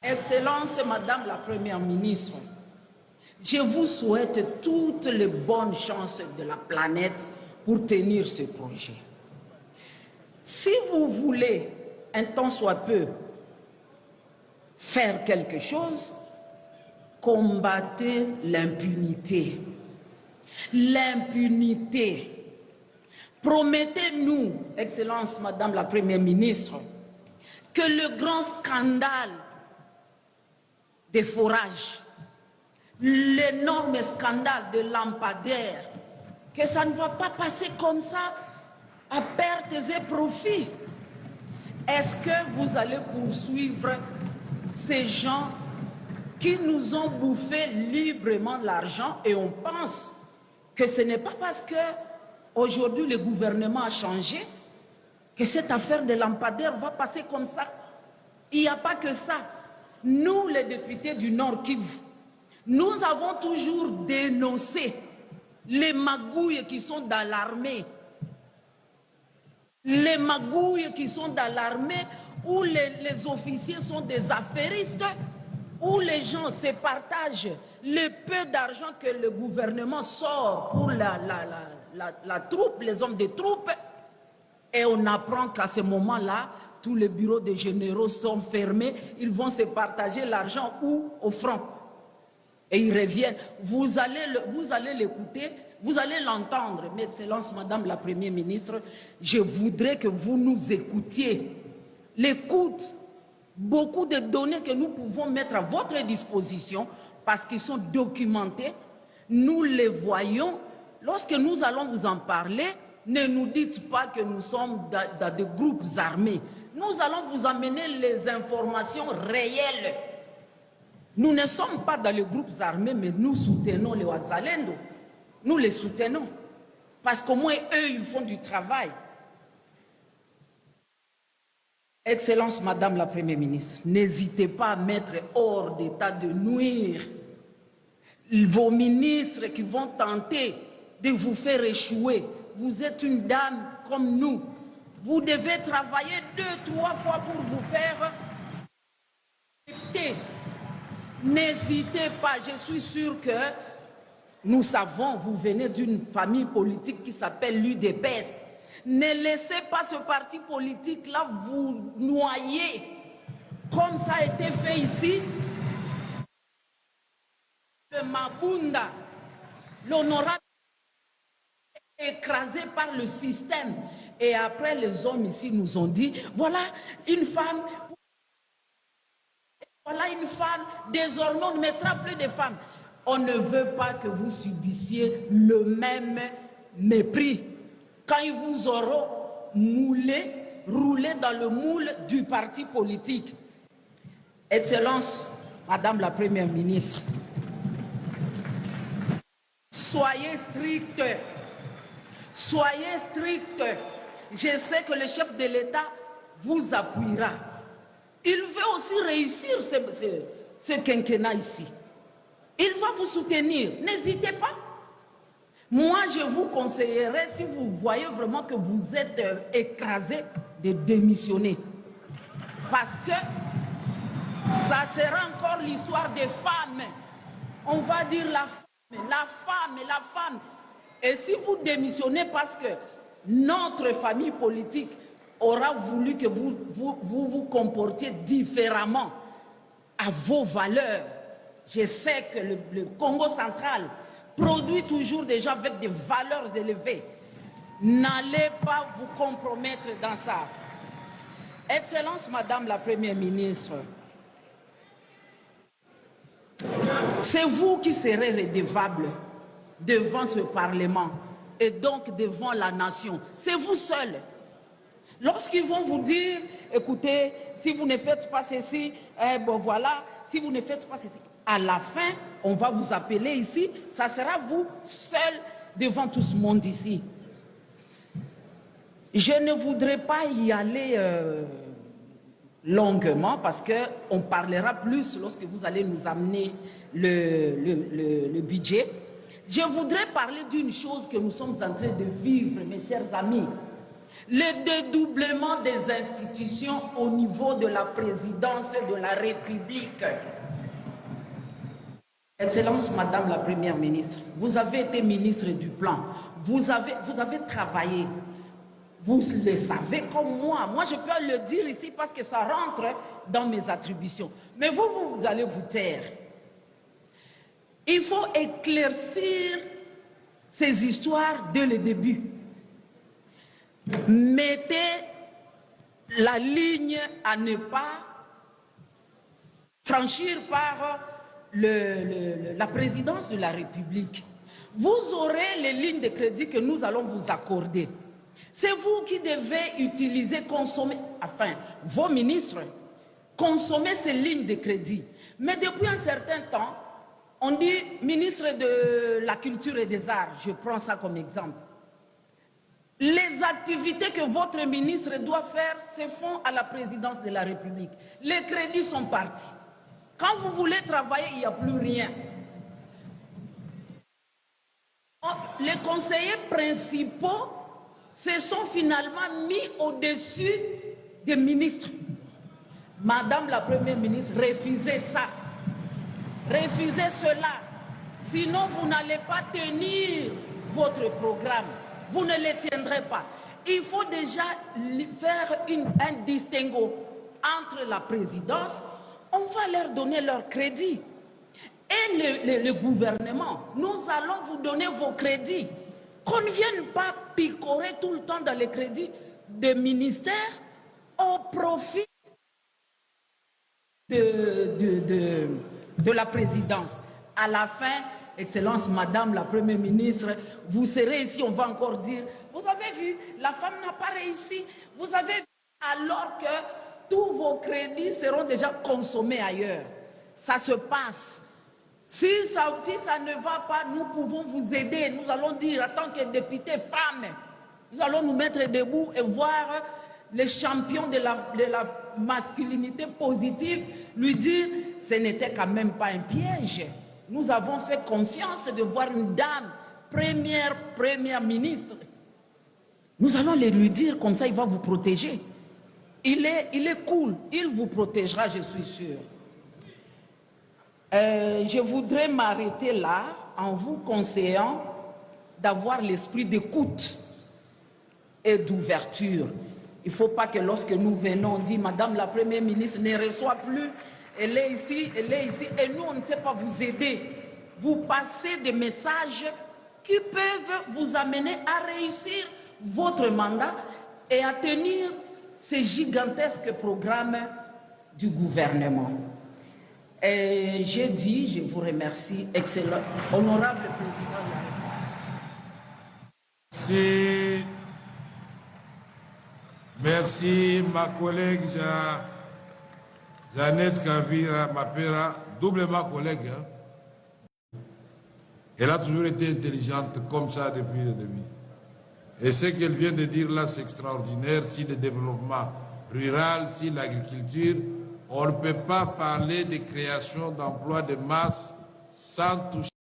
Excellence, Madame la Première ministre, je vous souhaite toutes les bonnes chances de la planète pour tenir ce projet. Si vous voulez, un temps soit peu, faire quelque chose, combattez l'impunité. L'impunité. Promettez-nous, Excellence, Madame la Première ministre, que le grand scandale des forages, l'énorme scandale de lampadaires, que ça ne va pas passer comme ça à pertes et profits. Est-ce que vous allez poursuivre ces gens qui nous ont bouffé librement de l'argent et on pense que ce n'est pas parce que aujourd'hui le gouvernement a changé que cette affaire de lampadaires va passer comme ça. Il n'y a pas que ça. Nous, les députés du Nord Kivu, nous avons toujours dénoncé les magouilles qui sont dans l'armée. Les magouilles qui sont dans l'armée, où les officiers sont des affairistes, où les gens se partagent le peu d'argent que le gouvernement sort pour la troupe, les hommes de troupes. Et on apprend qu'à ce moment-là, tous les bureaux des généraux sont fermés, ils vont se partager l'argent ou au front. Et ils reviennent. Vous allez l'écouter, vous allez l'entendre. Mais Excellence, Madame la Première ministre, je voudrais que vous nous écoutiez. L'écoute, beaucoup de données que nous pouvons mettre à votre disposition, parce qu'ils sont documentés, nous les voyons. Lorsque nous allons vous en parler, ne nous dites pas que nous sommes dans des groupes armés. Nous allons vous amener les informations réelles. Nous ne sommes pas dans les groupes armés, mais nous soutenons les Wazalendo. Nous les soutenons. Parce qu'au moins, eux, ils font du travail. Excellence, Madame la Première ministre, n'hésitez pas à mettre hors d'état de nuire vos ministres qui vont tenter de vous faire échouer. Vous êtes une dame comme nous. Vous devez travailler 2-3 fois pour vous faire accepter. N'hésitez pas, je suis sûre que nous savons, vous venez d'une famille politique qui s'appelle l'UDPS. Ne laissez pas ce parti politique-là vous noyer, comme ça a été fait ici. Le Mabunda, l'honorable, écrasé par le système. Et après, les hommes ici nous ont dit, voilà une femme, désormais on ne mettra plus de femmes. On ne veut pas que vous subissiez le même mépris. Quand ils vous auront roulé dans le moule du parti politique. Excellence, Madame la Première ministre, soyez stricte. Soyez stricte. Je sais que le chef de l'État vous appuiera. Il veut aussi réussir ce quinquennat ici. Il va vous soutenir. N'hésitez pas. Moi, je vous conseillerais, si vous voyez vraiment que vous êtes écrasé, de démissionner. Parce que ça sera encore l'histoire des femmes. On va dire la femme. Et si vous démissionnez parce que notre famille politique aura voulu que vous comportiez différemment à vos valeurs, je sais que le Congo central produit toujours des gens avec des valeurs élevées. N'allez pas vous compromettre dans ça. Excellence, Madame la Première ministre, c'est vous qui serez redevable devant ce Parlement et donc devant la nation. C'est vous seul. Lorsqu'ils vont vous dire, écoutez, si vous ne faites pas ceci, bon voilà, si vous ne faites pas ceci, à la fin, on va vous appeler ici, ça sera vous seul devant tout ce monde ici. Je ne voudrais pas y aller longuement parce qu'on parlera plus lorsque vous allez nous amener le budget. Je voudrais parler d'une chose que nous sommes en train de vivre, mes chers amis. le dédoublement des institutions au niveau de la présidence de la République. Excellence, Madame la Première ministre, vous avez été ministre du Plan, vous avez travaillé, vous le savez comme moi. Moi, je peux le dire ici parce que ça rentre dans mes attributions. Mais vous allez vous taire. Il faut éclaircir ces histoires dès le début. Mettez la ligne à ne pas franchir par la présidence de la République. Vous aurez les lignes de crédit que nous allons vous accorder. C'est vous qui devez utiliser, consommer, enfin, vos ministres, consommer ces lignes de crédit. Mais depuis un certain temps, on dit ministre de la Culture et des Arts, je prends ça comme exemple. Les activités que votre ministre doit faire se font à la présidence de la République. Les crédits sont partis. Quand vous voulez travailler, il n'y a plus rien. Les conseillers principaux se sont finalement mis au-dessus des ministres. Madame la Première ministre, refusez ça. Refusez cela. Sinon, vous n'allez pas tenir votre programme. Vous ne le tiendrez pas. Il faut déjà faire un distinguo entre la présidence. On va leur donner leur crédit. Et le gouvernement, nous allons vous donner vos crédits. Qu'on ne vienne pas picorer tout le temps dans les crédits des ministères au profit de la présidence. À la fin, Excellence, Madame la Première ministre, vous serez ici, on va encore dire, vous avez vu, la femme n'a pas réussi. Vous avez vu, alors que tous vos crédits seront déjà consommés ailleurs. Ça se passe. Si ça ne va pas, nous pouvons vous aider. Nous allons dire, en tant que député femme, nous allons nous mettre debout et voir les champions de la masculinité positive, lui dire, ce n'était quand même pas un piège. Nous avons fait confiance de voir une dame, première ministre. Nous allons lui dire, comme ça il va vous protéger. Il est cool, il vous protégera, je suis sûr. Je voudrais m'arrêter là en vous conseillant d'avoir l'esprit d'écoute et d'ouverture. Il ne faut pas que lorsque nous venons, on dit Madame la Première ministre ne reçoit plus, elle est ici, et nous on ne sait pas vous aider. Vous passez des messages qui peuvent vous amener à réussir votre mandat et à tenir ces gigantesques programmes du gouvernement. Et j'ai dit, je vous remercie, excellent, honorable président de la Merci. République. Merci, ma collègue Jeannette Kavira Mapera, doublement collègue. Hein. Elle a toujours été intelligente comme ça depuis le début. Et ce qu'elle vient de dire là, c'est extraordinaire. Si le développement rural, si l'agriculture, on ne peut pas parler de création d'emplois de masse sans toucher